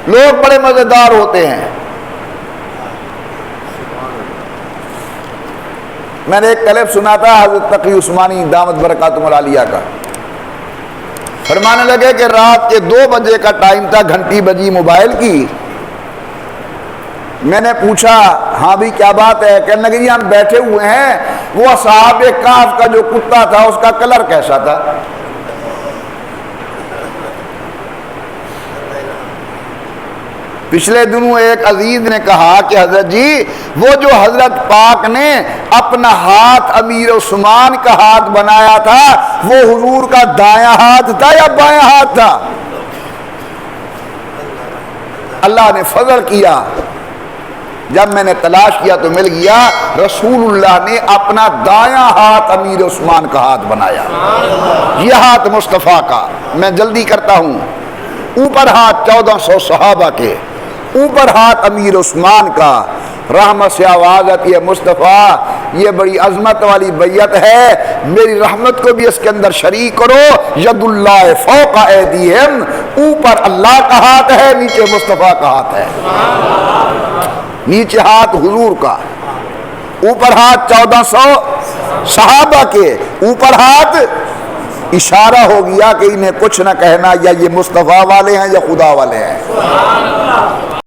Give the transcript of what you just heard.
لوگ بڑے مزیدار ہوتے ہیں. میں نے ایک کلپ سنا تھا حضرت تقی عثمانی دامت برکاتہم العالیہ کا. فرمانے لگے کہ رات کے 2 بجے کا ٹائم تھا، گھنٹی بجی موبائل کی. میں نے پوچھا ہاں بھی کیا بات ہے؟ کہنے لگے جی ہم بیٹھے ہوئے ہیں، وہ اصحاب کہف کا جو کتا تھا اس کا کلر کیسا تھا؟ پچھلے دنوں ایک عزیز نے کہا کہ حضرت جی وہ جو حضرت پاک نے اپنا ہاتھ امیر عثمان کا ہاتھ بنایا تھا وہ حضور کا دایاں ہاتھ تھا یا بایاں ہاتھ تھا؟ اللہ نے فضل کیا، جب میں نے تلاش کیا تو مل گیا، رسول اللہ نے اپنا دایاں ہاتھ امیر عثمان کا ہاتھ بنایا. یہ ہاتھ مصطفیٰ کا. میں جلدی کرتا ہوں. اوپر ہاتھ 1400 صحابہ کے، اوپر ہاتھ امیر عثمان کا. رحمت سے آواز آتی ہے مصطفیٰ یہ بڑی عظمت والی بیعت ہے، میری رحمت کو بھی اس کے اندر شریک کرو. ید اللہ فوق ایدیہم، اوپر اللہ کا ہاتھ ہے، نیچے مصطفیٰ کا ہاتھ ہے. نیچے ہاتھ حضور کا، اوپر ہاتھ 1400 صحابہ کے، اوپر ہاتھ. اشارہ ہو گیا کہ انہیں کچھ نہ کہنا، یا یہ مصطفیٰ والے ہیں یا خدا والے ہیں.